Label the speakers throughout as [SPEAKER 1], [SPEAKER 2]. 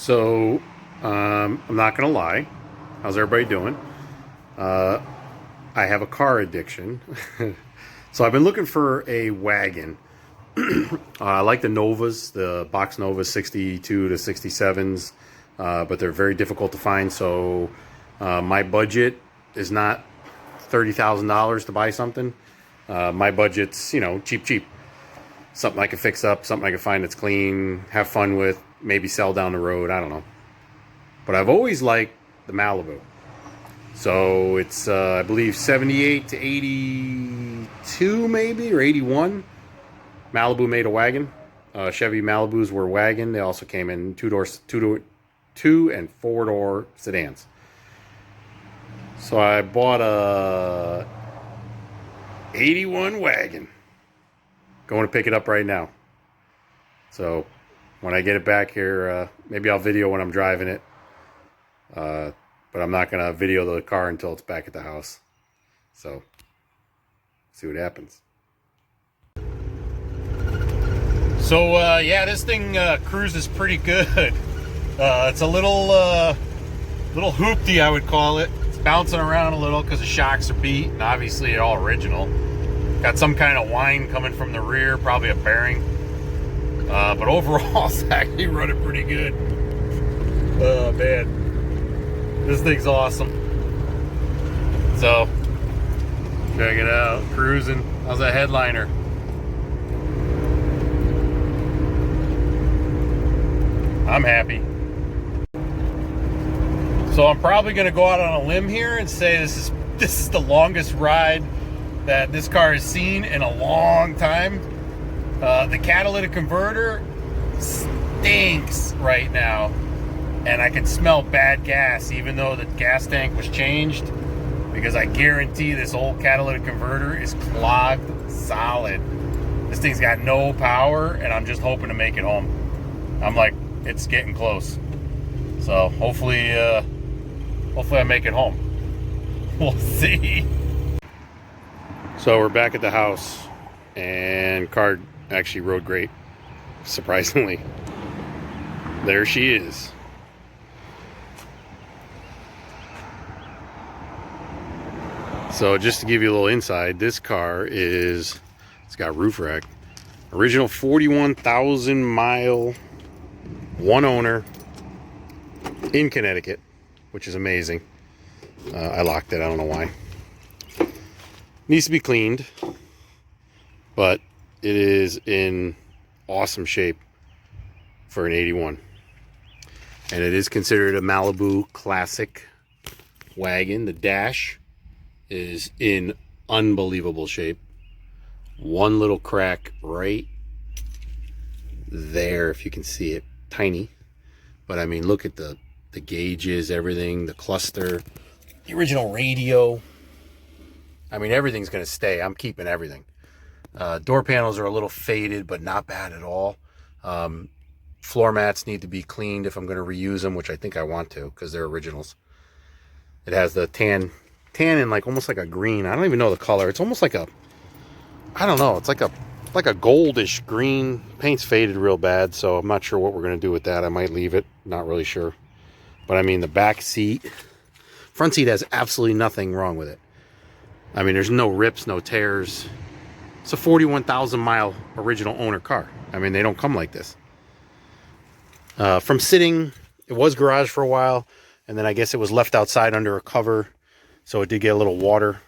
[SPEAKER 1] So, I'm not gonna lie. How's everybody doing? Uh, I have a car addiction. So I've been looking for a wagon. I like the Novas, the box Novas 62 to 67s, but they're very difficult to find. So my budget is not $30,000 to buy something. My budget's, cheap. Something I can fix up, something I can find that's clean, have fun with, maybe sell down the road. I don't know. But I've always liked the Malibu. So it's, I believe, 78 to 82 maybe, or 81. Malibu made a wagon. Chevy Malibus were wagon. They also came in two and four-door sedans. So I bought a 81 wagon. Going to pick it up right now. So when I get it back here, maybe I'll video when I'm driving it. But I'm not going to video the car until it's back at the house. So, see what happens. So, yeah, this thing cruises pretty good. It's a little hoopty, I would call it. It's bouncing around a little because the shocks are beat, and obviously it's all original. Got some kind of whine coming from the rear, probably a bearing. But overall, it's actually running pretty good. Oh, man. This thing's awesome. So, check it out. Cruising. How's that headliner? I'm happy. So I'm probably going to go out on a limb here and say this is the longest ride that this car has seen in a long time. The catalytic converter stinks right now. And I can smell bad gas, even though the gas tank was changed, because I guarantee this old catalytic converter is clogged solid. This thing's got no power, and I'm just hoping to make it home. I'm like, it's getting close. So hopefully I make it home. We'll see. So we're back at the house, and car actually rode great, surprisingly. There she is. So just to give you a little insight, this car it's got roof rack. Original 41,000 mile, one owner in Connecticut, which is amazing. I locked it, I don't know why. Needs to be cleaned, but it is in awesome shape for an 81. And it is considered a Malibu classic wagon. The dash is in unbelievable shape. One little crack right there, if you can see it, tiny. But I mean, look at the gauges, everything, the cluster, the original radio. I mean, everything's gonna stay. I'm keeping everything. Door panels are a little faded, but not bad at all. Floor mats need to be cleaned if I'm gonna reuse them, which I think I want to, because they're originals. It has the tan and like almost like a green. I don't even know the color. It's almost like a, I don't know. It's like a goldish green. Paint's faded real bad, so I'm not sure what we're gonna do with that. I might leave it. Not really sure. But I mean, the back seat, front seat has absolutely nothing wrong with it. I mean, there's no rips, no tears. It's a 41,000 mile original owner car. I mean, they don't come like this. From sitting, it was garage for a while, and then I guess it was left outside under a cover. So it did get a little water,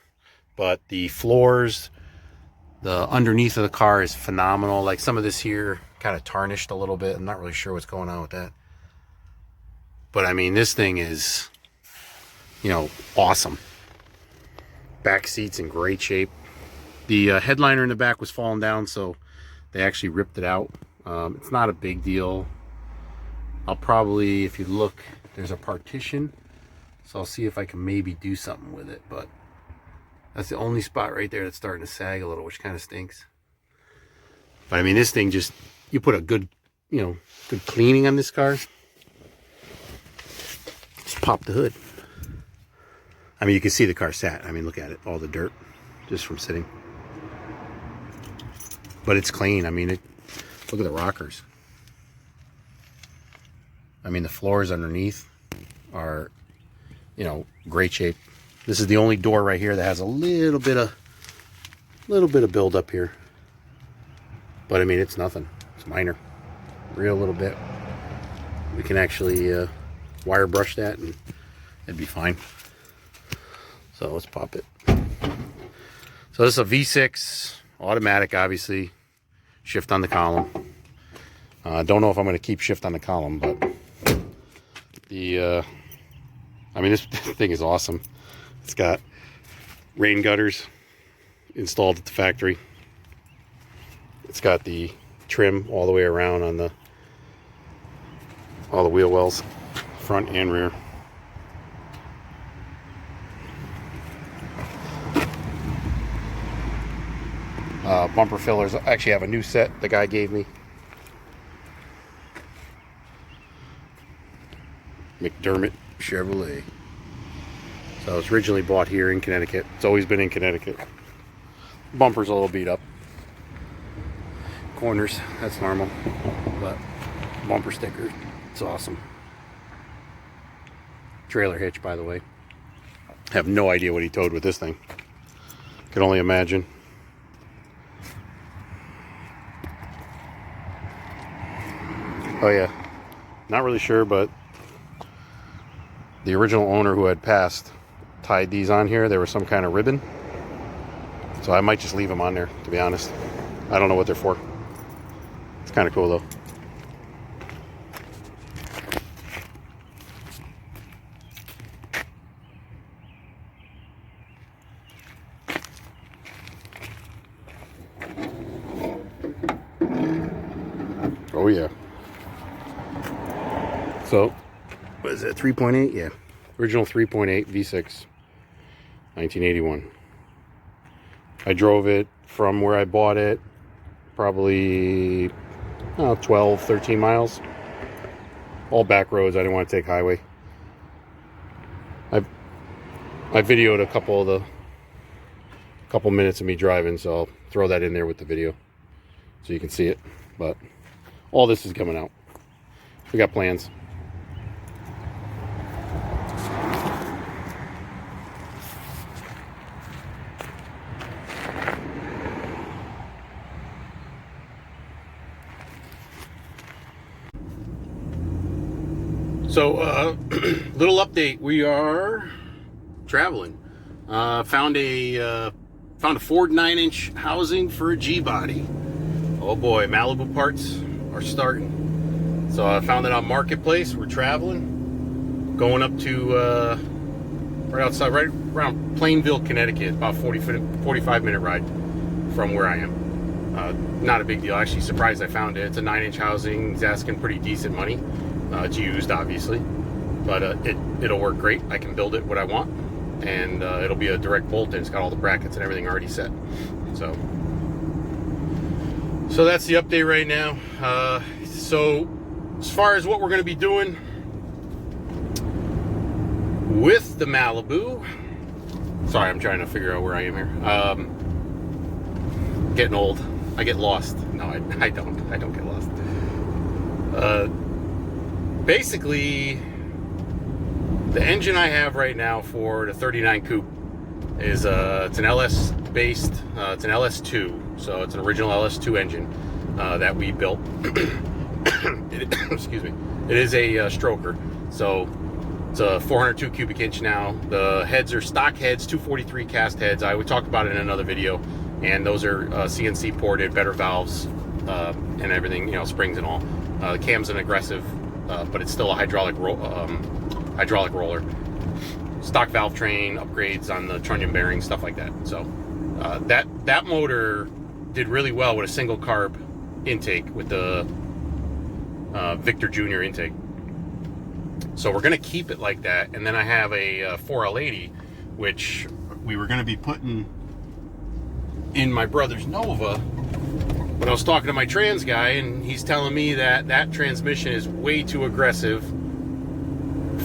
[SPEAKER 1] but the floors, the underneath of the car is phenomenal. Like some of this here kind of tarnished a little bit. I'm not really sure what's going on with that. But I mean, this thing is, awesome. Back seat's in great shape. The headliner in the back was falling down, so they actually ripped it out. It's not a big deal. I'll probably, if you look, there's a partition. So I'll see if I can maybe do something with it, but that's the only spot right there that's starting to sag a little, which kind of stinks. But I mean, this thing just, you put a good cleaning on this car. Just pop the hood. I mean, you can see the car sat. I mean, look at it, all the dirt just from sitting. But it's clean. I mean, look at the rockers. I mean, the floors underneath are, you know, great shape. This is the only door right here that has a little bit of build up here. But I mean, it's nothing. It's minor. Real little bit. We can actually wire brush that and it'd be fine. So let's pop it. So this is a V6 automatic, obviously. Shift on the column. Don't know if I'm going to keep shift on the column, but I mean, this thing is awesome. It's got rain gutters installed at the factory. It's got the trim all the way around on all the wheel wells, front and rear. Bumper fillers. I actually have a new set the guy gave me. McDermott Chevrolet. So it was originally bought here in Connecticut. It's always been in Connecticut. Bumper's a little beat up. Corners, that's normal. But bumper sticker, it's awesome. Trailer hitch, by the way. Have no idea what he towed with this thing. Can only imagine. Oh yeah, not really sure, but the original owner who had passed tied these on here. There was some kind of ribbon, so I might just leave them on there, to be honest. I don't know what they're for. It's kind of cool though. Oh yeah. So, what is that, 3.8? Yeah. Original 3.8 V6, 1981. I drove it from where I bought it, probably 12, 13 miles. All back roads. I didn't want to take highway. I videoed a couple minutes of me driving, so I'll throw that in there with the video so you can see it. But all this is coming out. We got plans. So, little update. We are traveling. Found a Ford 9-inch housing for a G-body. Oh boy, Malibu parts are starting. So I found it on Marketplace. We're traveling, going up to right outside, right around Plainville, Connecticut. About 45-minute ride from where I am. Not a big deal. Actually, surprised I found it. It's a 9-inch housing. It's asking pretty decent money. It's used, obviously, but it'll work great. I can build it what I want, and it'll be a direct bolt, and it's got all the brackets and everything already set. So that's the update right now. So as far as what we're going to be doing with the Malibu, sorry, I'm trying to figure out where I am here. Getting old. I get lost. No, I don't get lost. Basically, the engine I have right now for the 39 coupe is it's an LS based, it's an LS2, so it's an original LS2 engine that we built. Excuse me. It is a stroker, so it's a 402 cubic inch now. The heads are stock heads, 243 cast heads. We talked about it in another video, and those are CNC ported, better valves and everything, you know, springs and all. The cam's an aggressive. But it's still a hydraulic roller. Stock valve train, upgrades on the trunnion bearing, stuff like that. So that motor did really well with a single carb intake with the Victor Jr. intake. So we're gonna keep it like that. And then I have a 4L80, which we were gonna be putting in my brother's Nova. But I was talking to my trans guy, and he's telling me that transmission is way too aggressive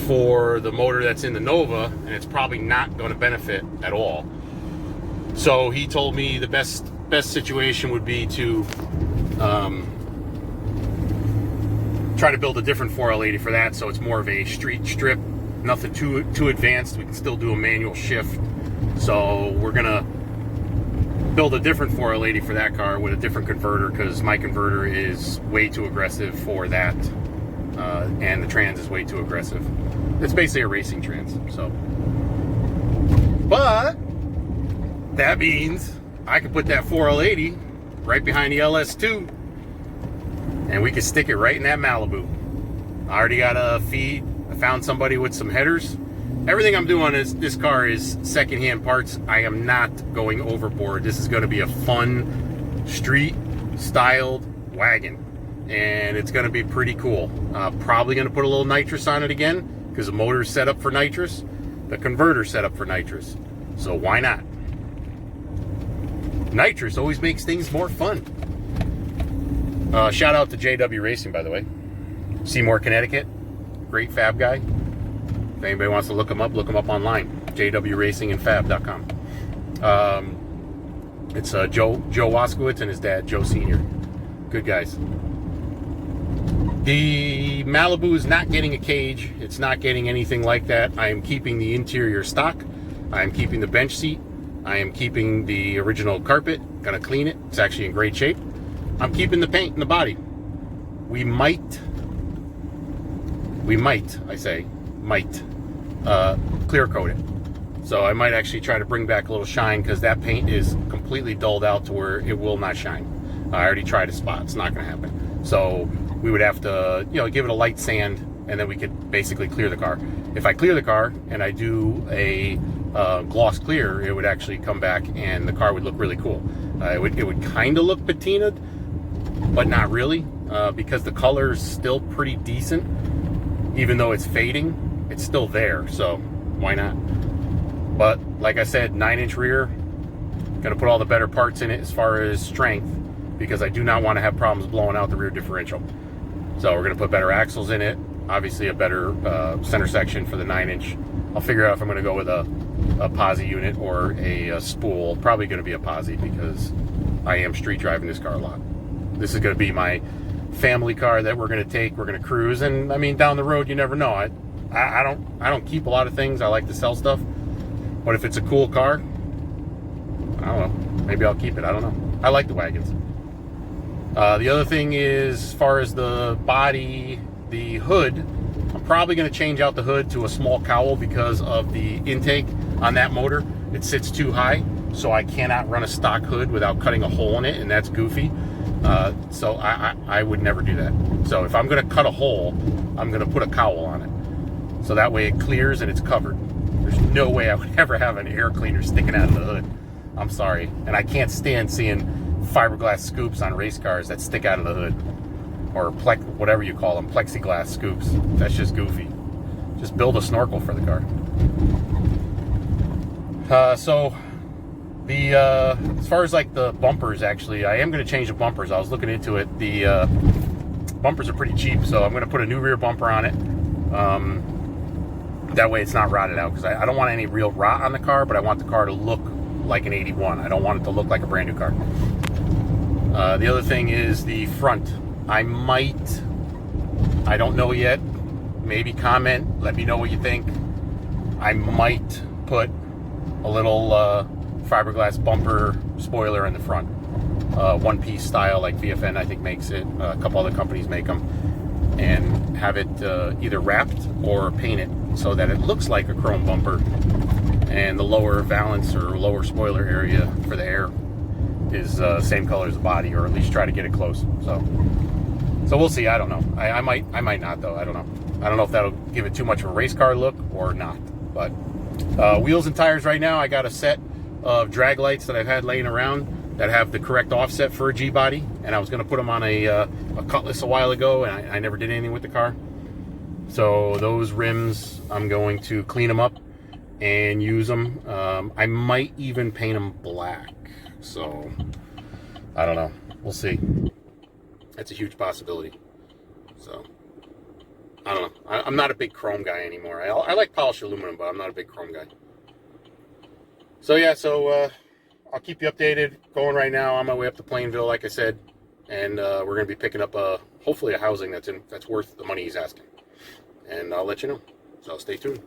[SPEAKER 1] for the motor that's in the Nova, and it's probably not going to benefit at all. So he told me the best situation would be to try to build a different 4L80 for that, so it's more of a street strip, nothing too advanced. We can still do a manual shift. So we're gonna build a different 4L80 for that car with a different converter, because my converter is way too aggressive for that, and the trans is way too aggressive. It's basically a racing trans. So, but that means I can put that 4L80 right behind the LS2, and we can stick it right in that Malibu. I already got a feed. I found somebody with some headers. Everything I'm doing is, this car is secondhand parts. I am not going overboard. This is going to be a fun, street-styled wagon, and it's going to be pretty cool. Probably going to put a little nitrous on it again, because the motor's set up for nitrous. The converter's set up for nitrous. So why not? Nitrous always makes things more fun. Shout out to JW Racing, by the way. Seymour, Connecticut. Great fab guy. If anybody wants to look him up online. jwracingandfab.com. It's Joe Waskowitz and his dad, Joe Sr. Good guys. The Malibu is not getting a cage. It's not getting anything like that. I am keeping the interior stock. I am keeping the bench seat. I am keeping the original carpet. Gonna clean it. It's actually in great shape. I'm keeping the paint and the body. We might, clear coat it. So I might actually try to bring back a little shine, because that paint is completely dulled out to where it will not shine. I already tried a spot. It's not going to happen. So we would have to, give it a light sand, and then we could basically clear the car. If I clear the car and I do a gloss clear, it would actually come back and the car would look really cool. It would kind of look patinaed, but not really, because the color is still pretty decent. Even though it's fading, it's still there, so why not? But like I said, 9-inch rear, gonna put all the better parts in it as far as strength, because I do not want to have problems blowing out the rear differential. So we're gonna put better axles in it, obviously a better center section for the 9-inch. I'll figure out if I'm gonna go with a posi unit or a spool. Probably gonna be a posi, because I am street driving this car a lot. This is gonna be my family car that we're gonna take. We're gonna cruise, and I mean, down the road, you never know. I don't keep a lot of things. I like to sell stuff, but if it's a cool car, I don't know, maybe I'll keep it. I don't know. I like the wagons. The other thing is, as far as the body, the hood, I'm probably gonna change out the hood to a small cowl, because of the intake on that motor. It sits too high, so I cannot run a stock hood without cutting a hole in it, and that's goofy. So I would never do that. So if I'm going to cut a hole, I'm going to put a cowl on it. So that way it clears and it's covered. There's no way I would ever have an air cleaner sticking out of the hood. I'm sorry. And I can't stand seeing fiberglass scoops on race cars that stick out of the hood. Or whatever you call them, plexiglass scoops. That's just goofy. Just build a snorkel for the car. As far as like the bumpers, actually, I am going to change the bumpers. I was looking into it. The bumpers are pretty cheap, so I'm going to put a new rear bumper on it. That way it's not rotted out, because I don't want any real rot on the car, but I want the car to look like an 81. I don't want it to look like a brand new car. The other thing is the front. I don't know yet. Maybe comment, let me know what you think. I might put a little fiberglass bumper spoiler in the front, one-piece style, like VFN I think makes it. A couple other companies make them, and have it either wrapped or painted so that it looks like a chrome bumper, and the lower valance or lower spoiler area for the air is same color as the body, or at least try to get it close. So we'll see. I don't know. I might not, though. I don't know. I don't know if that'll give it too much of a race car look or not. But wheels and tires right now, I got a set of drag lights that I've had laying around that have the correct offset for a G-body, and I was going to put them on a Cutlass a while ago, and I never did anything with the car. So those rims, I'm going to clean them up and use them. I might even paint them black. So I don't know. We'll see. That's a huge possibility. So I don't know. I'm not a big chrome guy anymore. I like polished aluminum, but I'm not a big chrome guy. So yeah, I'll keep you updated. Going right now on my way up to Plainville, like I said, and we're going to be picking up a hopefully a housing that's worth the money he's asking. And I'll let you know. So stay tuned.